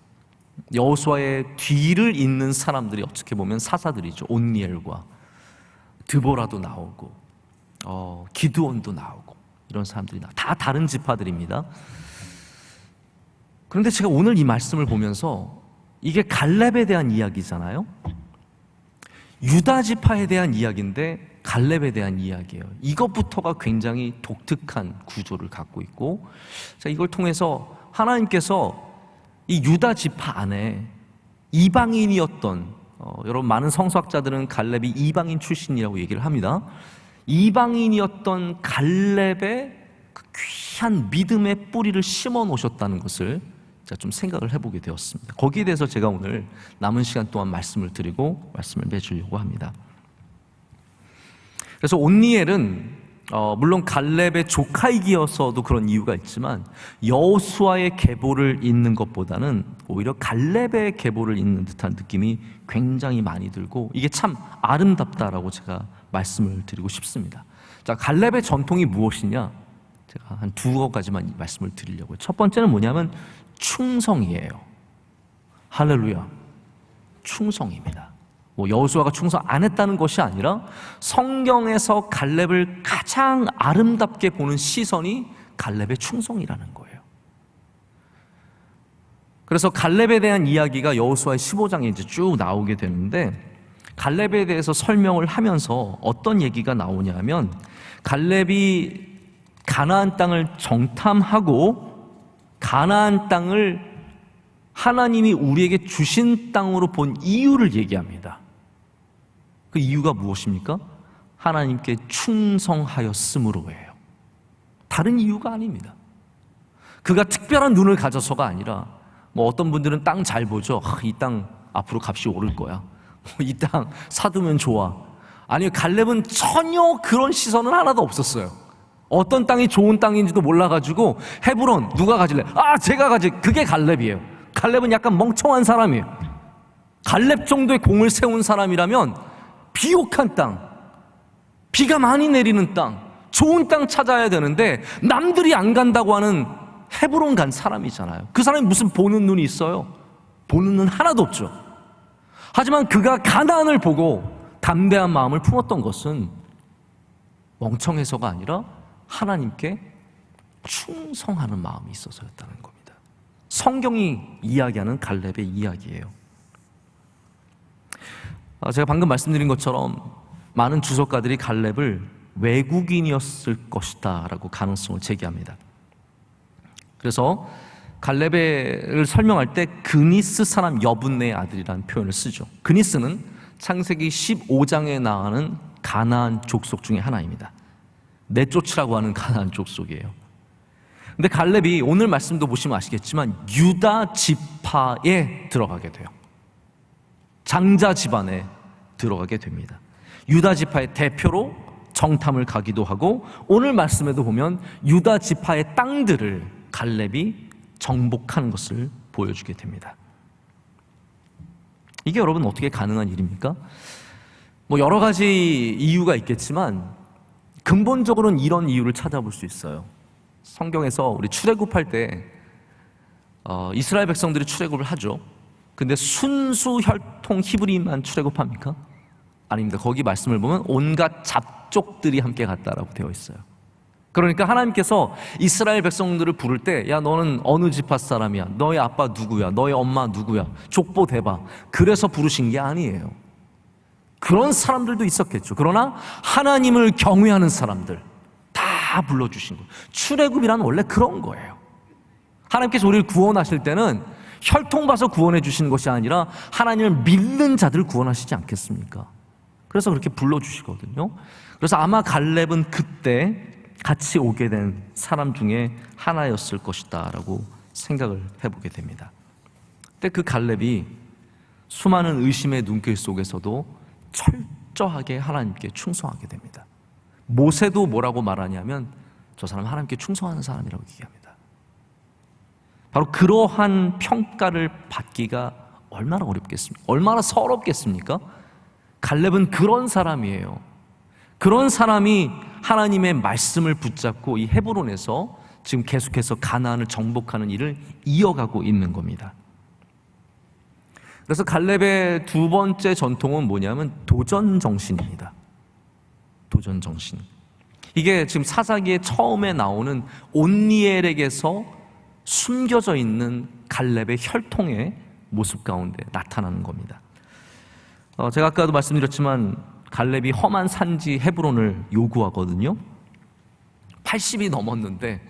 여호수아의 뒤를 잇는 사람들이 어떻게 보면 사사들이죠. 온니엘과 드보라도 나오고 기드온도 나오고 이런 사람들이 다 다른 지파들입니다. 그런데 제가 오늘 이 말씀을 보면서 이게 갈렙에 대한 이야기잖아요. 유다 지파에 대한 이야기인데 갈렙에 대한 이야기예요. 이것부터가 굉장히 독특한 구조를 갖고 있고, 자, 이걸 통해서 하나님께서 이 유다 지파 안에 이방인이었던 여러분 많은 성서학자들은 갈렙이 이방인 출신이라고 얘기를 합니다. 이방인이었던 갈렙의 그 귀한 믿음의 뿌리를 심어 놓으셨다는 것을 제가 좀 생각을 해보게 되었습니다. 거기에 대해서 제가 오늘 남은 시간 동안 말씀을 드리고 말씀을 맺으려고 합니다. 그래서 온니엘은 물론 갈렙의 조카이기여서도 그런 이유가 있지만 여호수아의 계보를 잇는 것보다는 오히려 갈렙의 계보를 잇는 듯한 느낌이 굉장히 많이 들고, 이게 참 아름답다라고 제가 말씀을 드리고 싶습니다. 자, 갈렙의 전통이 무엇이냐? 제가 한 2가지만 말씀을 드리려고요. 첫 번째는 뭐냐면 충성이에요. 할렐루야. 충성입니다. 여호수아가 충성 안 했다는 것이 아니라 성경에서 갈렙을 가장 아름답게 보는 시선이 갈렙의 충성이라는 거예요. 그래서 갈렙에 대한 이야기가 여호수아 15장에 이제 쭉 나오게 되는데, 갈렙에 대해서 설명을 하면서 어떤 얘기가 나오냐면, 갈렙이 가나안 땅을 정탐하고 가나안 땅을 하나님이 우리에게 주신 땅으로 본 이유를 얘기합니다. 그 이유가 무엇입니까? 하나님께 충성하였으므로예요. 다른 이유가 아닙니다. 그가 특별한 눈을 가져서가 아니라, 어떤 분들은 땅 잘 보죠. 이 땅 앞으로 값이 오를 거야. 이 땅 사두면 좋아. 아니, 갈렙은 전혀 그런 시선은 하나도 없었어요. 어떤 땅이 좋은 땅인지도 몰라가지고 헤브론 누가 가질래? 제가 가질. 그게 갈렙이에요. 갈렙은 약간 멍청한 사람이에요. 갈렙 정도의 공을 세운 사람이라면 비옥한 땅, 비가 많이 내리는 땅, 좋은 땅 찾아야 되는데 남들이 안 간다고 하는 헤브론 간 사람이잖아요. 그 사람이 무슨 보는 눈이 있어요? 보는 눈 하나도 없죠. 하지만 그가 가나안을 보고 담대한 마음을 품었던 것은 멍청해서가 아니라 하나님께 충성하는 마음이 있어서였다는 겁니다. 성경이 이야기하는 갈렙의 이야기예요. 제가 방금 말씀드린 것처럼 많은 주석가들이 갈렙을 외국인이었을 것이다 라고 가능성을 제기합니다. 그래서 갈렙을 설명할 때 그니스 사람 여분네의 아들이라는 표현을 쓰죠. 그니스는 창세기 15장에 나오는 가나안 족속 중에 하나입니다. 내쫓으라고 하는 가나안 족속이에요. 근데 갈렙이 오늘 말씀도 보시면 아시겠지만 유다 지파에 들어가게 돼요. 장자 집안에 들어가게 됩니다. 유다 지파의 대표로 정탐을 가기도 하고, 오늘 말씀에도 보면 유다 지파의 땅들을 갈렙이 정복하는 것을 보여주게 됩니다. 이게 여러분 어떻게 가능한 일입니까? 여러 가지 이유가 있겠지만 근본적으로는 이런 이유를 찾아볼 수 있어요. 성경에서 우리 출애굽할 때 이스라엘 백성들이 출애굽을 하죠. 근데 순수 혈통 히브리인만 출애굽합니까? 아닙니다. 거기 말씀을 보면 온갖 잡족들이 함께 갔다라고 되어 있어요. 그러니까 하나님께서 이스라엘 백성들을 부를 때, 야 너는 어느 지파 사람이야, 너의 아빠 누구야, 너의 엄마 누구야, 족보 대봐, 그래서 부르신 게 아니에요. 그런 사람들도 있었겠죠. 그러나 하나님을 경외하는 사람들 다 불러주신 거예요. 출애굽이란 원래 그런 거예요. 하나님께서 우리를 구원하실 때는 혈통 봐서 구원해 주시는 것이 아니라 하나님을 믿는 자들을 구원하시지 않겠습니까? 그래서 그렇게 불러주시거든요. 그래서 아마 갈렙은 그때 같이 오게 된 사람 중에 하나였을 것이다 라고 생각을 해보게 됩니다. 근데 그 갈렙이 수많은 의심의 눈길 속에서도 철저하게 하나님께 충성하게 됩니다. 모세도 뭐라고 말하냐면 저 사람 하나님께 충성하는 사람이라고 얘기합니다. 바로 그러한 평가를 받기가 얼마나 어렵겠습니까? 얼마나 서럽겠습니까? 갈렙은 그런 사람이에요. 그런 사람이 하나님의 말씀을 붙잡고 이 헤브론에서 지금 계속해서 가나안을 정복하는 일을 이어가고 있는 겁니다. 그래서 갈렙의 두 번째 전통은 뭐냐면 도전 정신입니다. 도전 정신. 이게 지금 사사기에 처음에 나오는 온니엘에게서 숨겨져 있는 갈렙의 혈통의 모습 가운데 나타나는 겁니다. 제가 아까도 말씀드렸지만 갈렙이 험한 산지 헤브론을 요구하거든요. 80이 넘었는데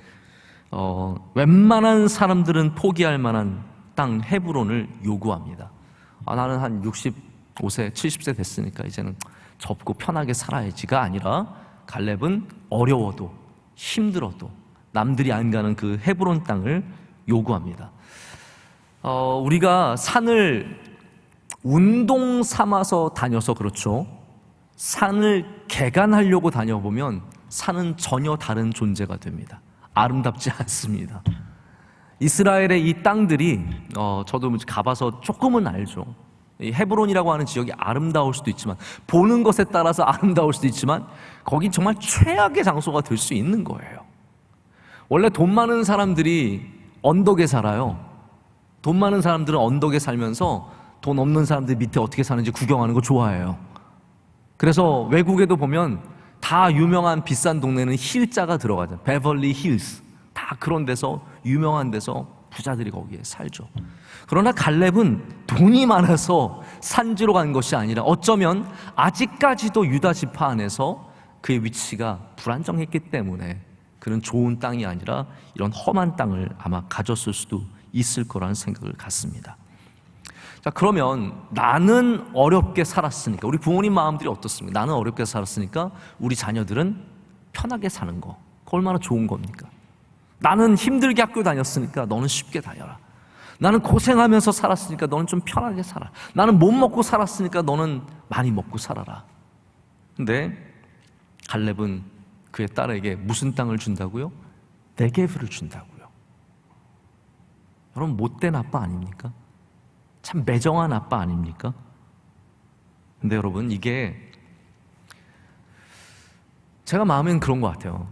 웬만한 사람들은 포기할 만한 땅 헤브론을 요구합니다. 나는 한 65세, 70세 됐으니까 이제는 접고 편하게 살아야지가 아니라 갈렙은 어려워도 힘들어도 남들이 안 가는 그 헤브론 땅을 요구합니다. 우리가 산을 운동 삼아서 다녀서 그렇죠. 산을 개간하려고 다녀보면 산은 전혀 다른 존재가 됩니다. 아름답지 않습니다. 이스라엘의 이 땅들이 저도 가봐서 조금은 알죠. 이 헤브론이라고 하는 지역이 아름다울 수도 있지만, 보는 것에 따라서 아름다울 수도 있지만 거긴 정말 최악의 장소가 될 수 있는 거예요. 원래 돈 많은 사람들이 언덕에 살아요. 돈 많은 사람들은 언덕에 살면서 돈 없는 사람들 밑에 어떻게 사는지 구경하는 거 좋아해요. 그래서 외국에도 보면 다 유명한 비싼 동네는 힐자가 들어가죠. 베벌리 힐스. 다 그런 데서, 유명한 데서 부자들이 거기에 살죠. 그러나 갈렙은 돈이 많아서 산지로 간 것이 아니라 어쩌면 아직까지도 유다 지파 안에서 그의 위치가 불안정했기 때문에 그는 좋은 땅이 아니라 이런 험한 땅을 아마 가졌을 수도 있을 거라는 생각을 갖습니다. 자, 그러면 나는 어렵게 살았으니까, 우리 부모님 마음들이 어떻습니까? 나는 어렵게 살았으니까 우리 자녀들은 편하게 사는 거, 그거 얼마나 좋은 겁니까? 나는 힘들게 학교 다녔으니까 너는 쉽게 다녀라. 나는 고생하면서 살았으니까 너는 좀 편하게 살아. 나는 못 먹고 살았으니까 너는 많이 먹고 살아라. 근데 갈렙은 그의 딸에게 무슨 땅을 준다고요? 네게브를 준다고요. 여러분, 못된 아빠 아닙니까? 참 매정한 아빠 아닙니까? 근데 여러분, 이게 제가 마음엔 그런 것 같아요.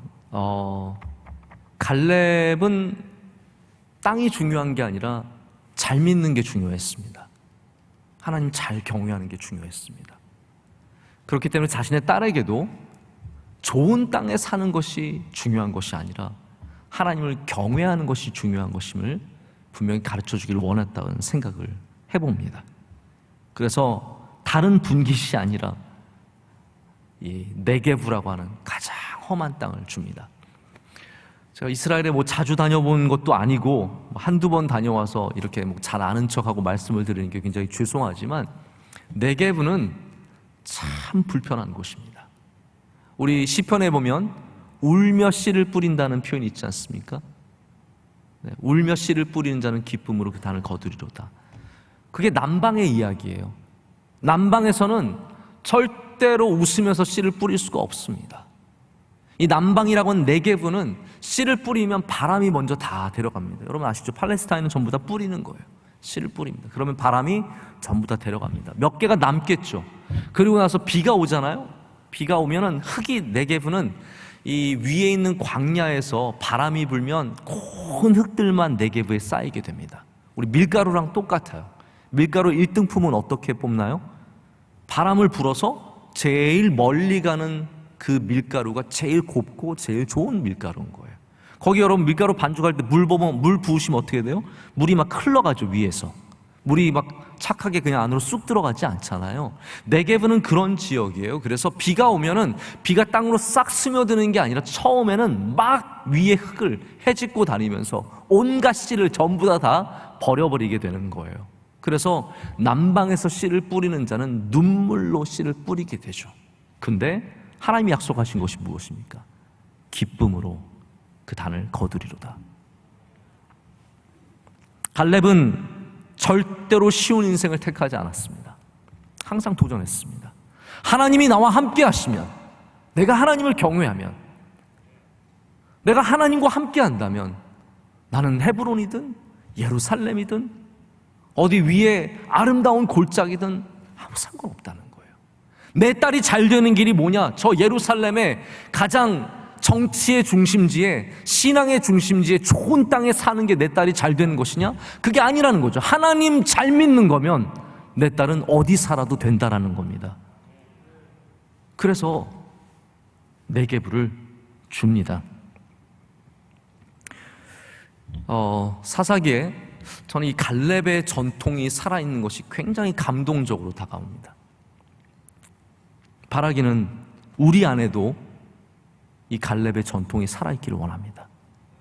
갈렙은 땅이 중요한 게 아니라 잘 믿는 게 중요했습니다. 하나님 잘 경외하는 게 중요했습니다. 그렇기 때문에 자신의 딸에게도 좋은 땅에 사는 것이 중요한 것이 아니라 하나님을 경외하는 것이 중요한 것임을 분명히 가르쳐주길 원했다는 생각을 해봅니다. 그래서 다른 분깃이 아니라 이 네게브라고 하는 가장 험한 땅을 줍니다. 제가 이스라엘에 자주 다녀본 것도 아니고 한두 번 다녀와서 이렇게 잘 아는 척하고 말씀을 드리는 게 굉장히 죄송하지만 네게브는 참 불편한 곳입니다. 우리 시편에 보면 울며 씨를 뿌린다는 표현이 있지 않습니까? 네, 울며 씨를 뿌리는 자는 기쁨으로 그 단을 거두리로다. 그게 남방의 이야기예요. 남방에서는 절대로 웃으면서 씨를 뿌릴 수가 없습니다. 이 남방이라고 하는 네게브는 씨를 뿌리면 바람이 먼저 다 데려갑니다. 여러분 아시죠? 팔레스타인은 전부 다 뿌리는 거예요. 씨를 뿌립니다. 그러면 바람이 전부 다 데려갑니다. 몇 개가 남겠죠. 그리고 나서 비가 오잖아요. 비가 오면은 흙이, 네게브는 이 위에 있는 광야에서 바람이 불면 큰 흙들만 네게브에 쌓이게 됩니다. 우리 밀가루랑 똑같아요. 밀가루 1등품은 어떻게 뽑나요? 바람을 불어서 제일 멀리 가는 그 밀가루가 제일 곱고 제일 좋은 밀가루인 거예요. 거기 여러분 밀가루 반죽할 때 물 부으시면 어떻게 돼요? 물이 막 흘러가죠. 위에서 물이 막 착하게 그냥 안으로 쑥 들어가지 않잖아요. 네게브는 그런 지역이에요. 그래서 비가 오면은 비가 땅으로 싹 스며드는 게 아니라 처음에는 막 위에 흙을 헤집고 다니면서 온갖 씨를 전부 다 버려버리게 되는 거예요. 그래서 남방에서 씨를 뿌리는 자는 눈물로 씨를 뿌리게 되죠. 근데 하나님이 약속하신 것이 무엇입니까? 기쁨으로 그 단을 거두리로다. 갈렙은 절대로 쉬운 인생을 택하지 않았습니다. 항상 도전했습니다. 하나님이 나와 함께 하시면, 내가 하나님을 경외하면, 내가 하나님과 함께 한다면 나는 헤브론이든 예루살렘이든 어디 위에 아름다운 골짜기든 아무 상관없다는 거예요. 내 딸이 잘 되는 길이 뭐냐? 저 예루살렘의 가장 정치의 중심지에, 신앙의 중심지에 좋은 땅에 사는 게 내 딸이 잘 되는 것이냐? 그게 아니라는 거죠. 하나님 잘 믿는 거면 내 딸은 어디 살아도 된다라는 겁니다. 그래서 네게브를 줍니다. 사사기에 저는 이 갈렙의 전통이 살아있는 것이 굉장히 감동적으로 다가옵니다. 바라기는 우리 안에도 이 갈렙의 전통이 살아있기를 원합니다.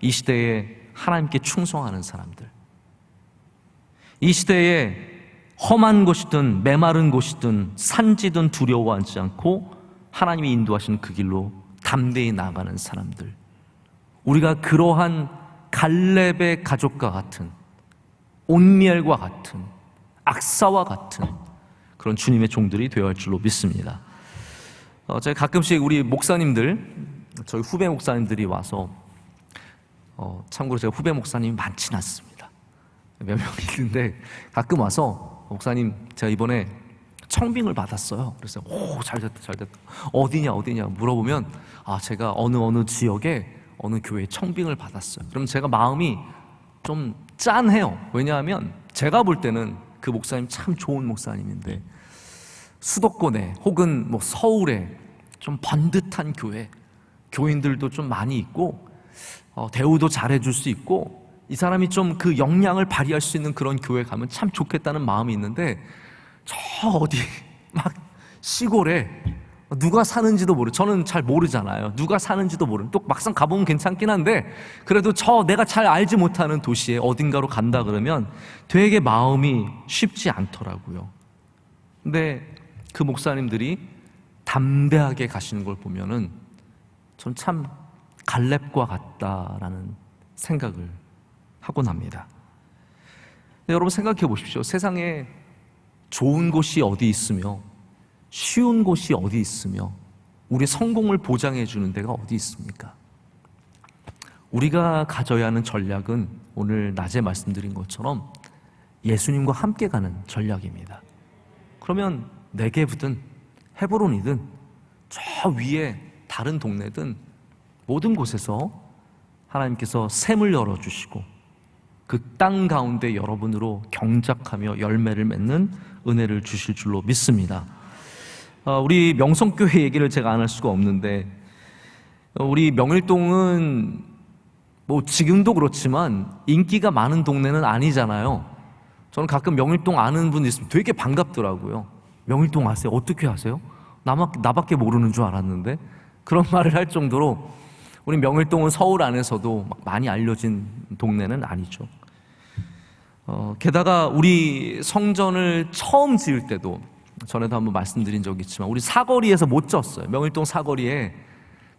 이 시대에 하나님께 충성하는 사람들, 이 시대에 험한 곳이든 메마른 곳이든 산지든 두려워하지 않고 하나님이 인도하시는 그 길로 담대히 나아가는 사람들, 우리가 그러한 갈렙의 가족과 같은, 온미엘과 같은, 악사와 같은 그런 주님의 종들이 되어야 할 줄로 믿습니다. 제가 가끔씩 우리 목사님들, 저희 후배 목사님들이 와서, 참고로 제가 후배 목사님이 많지는 않습니다. 몇 명 있는데 가끔 와서, 목사님 제가 이번에 청빙을 받았어요. 그래서 잘 됐다 어디냐 물어보면, 제가 어느 지역에 어느 교회에 청빙을 받았어요. 그럼 제가 마음이 좀 짠해요. 왜냐하면 제가 볼 때는 그 목사님 참 좋은 목사님인데 수도권에 혹은 서울에 좀 번듯한 교회, 교인들도 좀 많이 있고 대우도 잘해줄 수 있고 이 사람이 좀 그 역량을 발휘할 수 있는 그런 교회 가면 참 좋겠다는 마음이 있는데, 저 어디 막 시골에 누가 사는지도 저는 잘 모르잖아요. 누가 사는지도 모르는, 또 막상 가보면 괜찮긴 한데 그래도 내가 잘 알지 못하는 도시에 어딘가로 간다 그러면 되게 마음이 쉽지 않더라고요. 근데 그 목사님들이 담대하게 가시는 걸 보면은 전 참 갈렙과 같다라는 생각을 하곤 합니다. 여러분 생각해 보십시오. 세상에 좋은 곳이 어디 있으며 쉬운 곳이 어디 있으며 우리의 성공을 보장해 주는 데가 어디 있습니까? 우리가 가져야 하는 전략은 오늘 낮에 말씀드린 것처럼 예수님과 함께 가는 전략입니다. 그러면 네게브든 헤브론이든 저 위에 다른 동네든 모든 곳에서 하나님께서 샘을 열어주시고 그 땅 가운데 여러분으로 경작하며 열매를 맺는 은혜를 주실 줄로 믿습니다. 우리 명성교회 얘기를 제가 안 할 수가 없는데, 우리 명일동은 뭐 지금도 그렇지만 인기가 많은 동네는 아니잖아요. 저는 가끔 명일동 아는 분 있으면 되게 반갑더라고요. 명일동 아세요? 어떻게 아세요? 나밖에 모르는 줄 알았는데, 그런 말을 할 정도로 우리 명일동은 서울 안에서도 많이 알려진 동네는 아니죠. 게다가 우리 성전을 처음 지을 때도 전에도 한번 말씀드린 적이 있지만 우리 사거리에서 못 졌어요. 명일동 사거리에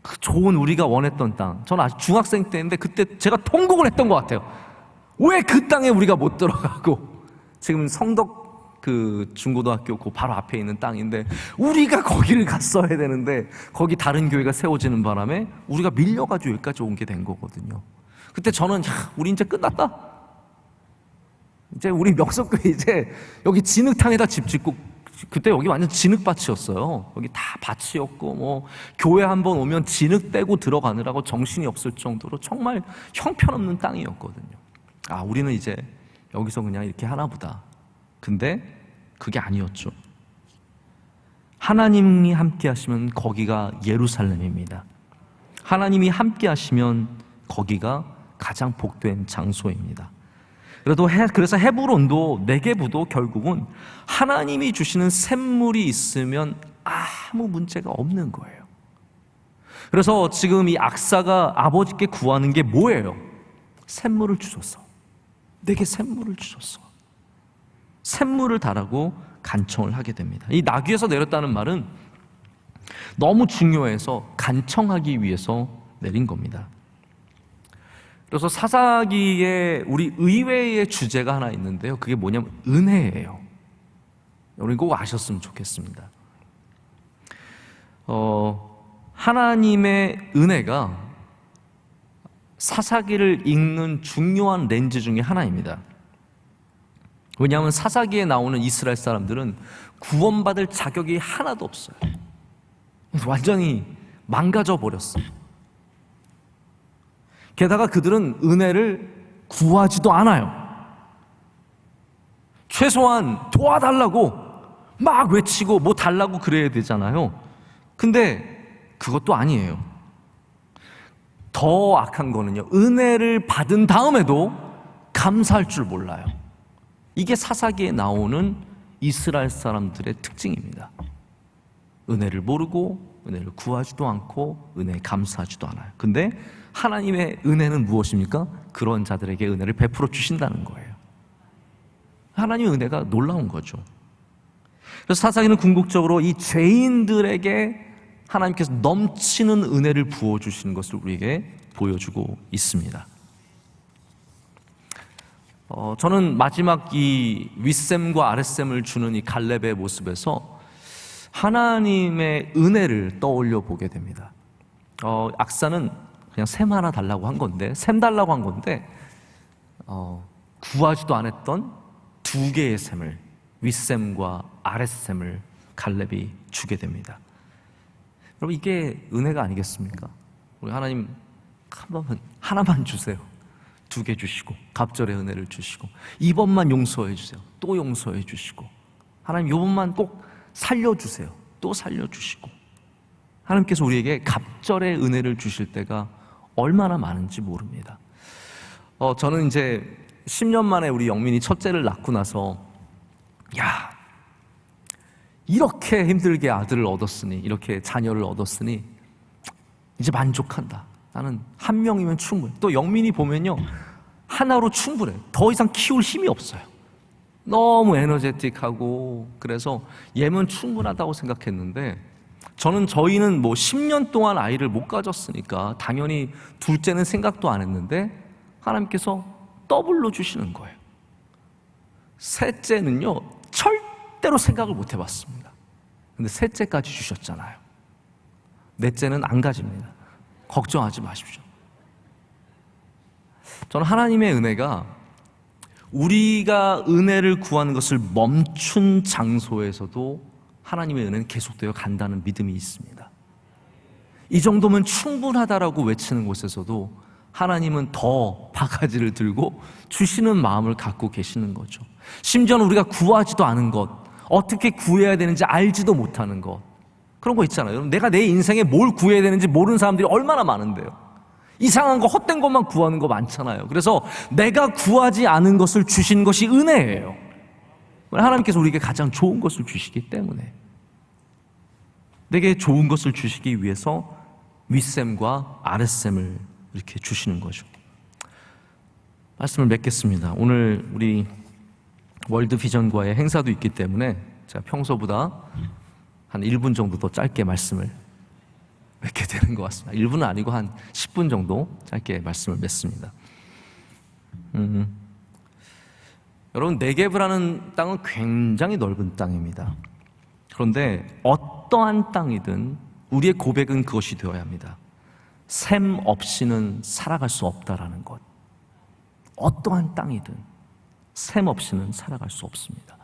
그 좋은 우리가 원했던 땅. 저는 아직 중학생 때인데 그때 제가 통곡을 했던 것 같아요. 왜 그 땅에 우리가 못 들어가고, 지금 성덕 그 중고등학교 그 바로 앞에 있는 땅인데 우리가 거기를 갔어야 되는데 거기 다른 교회가 세워지는 바람에 우리가 밀려가지고 여기까지 온 게 된 거거든요. 그때 저는 우리 이제 끝났다. 이제 우리 명석교회 이제 여기 진흙탕에다 집 짓고, 그때 여기 완전 진흙밭이었어요. 여기 다 밭이었고 뭐 교회 한번 오면 진흙 떼고 들어가느라고 정신이 없을 정도로 정말 형편없는 땅이었거든요. 아, 우리는 이제 여기서 그냥 이렇게 하나보다. 근데 그게 아니었죠. 하나님이 함께 하시면 거기가 예루살렘입니다. 하나님이 함께 하시면 거기가 가장 복된 장소입니다. 그래서 헤브론도 네게부도 결국은 하나님이 주시는 샘물이 있으면 아무 문제가 없는 거예요. 그래서 지금 이 악사가 아버지께 구하는 게 뭐예요? 샘물을 주소서. 내게 샘물을 주소서. 샘물을 달라고 간청을 하게 됩니다. 이 나귀에서 내렸다는 말은 너무 중요해서 간청하기 위해서 내린 겁니다. 그래서 사사기에 우리 의외의 주제가 하나 있는데요. 그게 뭐냐면 은혜예요. 여러분 꼭 아셨으면 좋겠습니다. 하나님의 은혜가 사사기를 읽는 중요한 렌즈 중에 하나입니다. 왜냐하면 사사기에 나오는 이스라엘 사람들은 구원받을 자격이 하나도 없어요. 완전히 망가져 버렸어요. 게다가 그들은 은혜를 구하지도 않아요. 최소한 도와달라고 막 외치고 뭐 달라고 그래야 되잖아요. 근데 그것도 아니에요. 더 악한 거는요, 은혜를 받은 다음에도 감사할 줄 몰라요. 이게 사사기에 나오는 이스라엘 사람들의 특징입니다. 은혜를 모르고 은혜를 구하지도 않고 은혜에 감사하지도 않아요. 근데 하나님의 은혜는 무엇입니까? 그런 자들에게 은혜를 베풀어 주신다는 거예요. 하나님의 은혜가 놀라운 거죠. 그래서 사사기는 궁극적으로 이 죄인들에게 하나님께서 넘치는 은혜를 부어주시는 것을 우리에게 보여주고 있습니다. 저는 마지막 이 윗셈과 아랫셈을 주는 이 갈렙의 모습에서 하나님의 은혜를 떠올려 보게 됩니다. 악사는 그냥 셈 하나 달라고 한 건데, 셈 달라고 한 건데, 구하지도 않았던 두 개의 셈을, 윗셈과 아랫셈을 갈렙이 주게 됩니다. 여러분, 이게 은혜가 아니겠습니까? 우리 하나님 하나만 주세요. 두 개 주시고, 갑절의 은혜를 주시고, 이번만 용서해 주세요. 또 용서해 주시고, 하나님 이번만 꼭 살려주세요. 또 살려주시고, 하나님께서 우리에게 갑절의 은혜를 주실 때가 얼마나 많은지 모릅니다. 저는 이제 10년 만에 우리 영민이 첫째를 낳고 나서, 야, 이렇게 힘들게 아들을 얻었으니, 이렇게 자녀를 얻었으니 이제 만족한다. 나는 한 명이면 충분해. 또 영민이 보면요, 하나로 충분해. 더 이상 키울 힘이 없어요. 너무 에너제틱하고. 그래서 얘면 충분하다고 생각했는데, 저희는 뭐 10년 동안 아이를 못 가졌으니까 당연히 둘째는 생각도 안 했는데 하나님께서 더블로 주시는 거예요. 셋째는요, 절대로 생각을 못 해봤습니다. 근데 셋째까지 주셨잖아요. 넷째는 안 가집니다. 걱정하지 마십시오. 저는 하나님의 은혜가 우리가 은혜를 구하는 것을 멈춘 장소에서도 하나님의 은혜는 계속되어 간다는 믿음이 있습니다. 이 정도면 충분하다라고 외치는 곳에서도 하나님은 더 바가지를 들고 주시는 마음을 갖고 계시는 거죠. 심지어는 우리가 구하지도 않은 것, 어떻게 구해야 되는지 알지도 못하는 것, 그런 거 있잖아요. 내가 내 인생에 뭘 구해야 되는지 모르는 사람들이 얼마나 많은데요. 이상한 거 헛된 것만 구하는 거 많잖아요. 그래서 내가 구하지 않은 것을 주신 것이 은혜예요. 하나님께서 우리에게 가장 좋은 것을 주시기 때문에, 내게 좋은 것을 주시기 위해서 윗셈과 아랫셈을 이렇게 주시는 거죠. 말씀을 맺겠습니다. 오늘 우리 월드비전과의 행사도 있기 때문에 제가 평소보다 한 1분 정도 더 짧게 말씀을 맺게 되는 것 같습니다. 1분은 아니고 한 10분 정도 짧게 말씀을 맺습니다. 여러분, 네게브라는 땅은 굉장히 넓은 땅입니다. 그런데 어떠한 땅이든 우리의 고백은 그것이 되어야 합니다. 셈 없이는 살아갈 수 없다라는 것. 어떠한 땅이든 셈 없이는 살아갈 수 없습니다.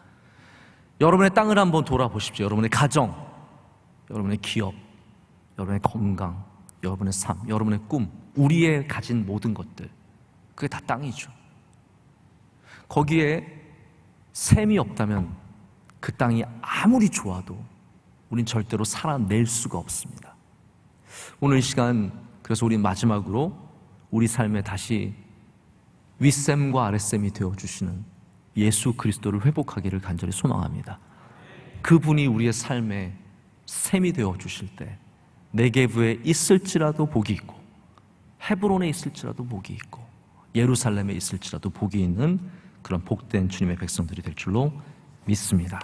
여러분의 땅을 한번 돌아보십시오. 여러분의 가정, 여러분의 기업, 여러분의 건강, 여러분의 삶, 여러분의 꿈, 우리의 가진 모든 것들, 그게 다 땅이죠. 거기에 셈이 없다면 그 땅이 아무리 좋아도 우린 절대로 살아낼 수가 없습니다. 오늘 이 시간, 그래서 우리 마지막으로 우리 삶에 다시 윗셈과 아랫셈이 되어주시는 예수 그리스도를 회복하기를 간절히 소망합니다. 그분이 우리의 삶에 셈이 되어주실 때 네게브에 있을지라도 복이 있고, 헤브론에 있을지라도 복이 있고, 예루살렘에 있을지라도 복이 있는 그런 복된 주님의 백성들이 될 줄로 믿습니다.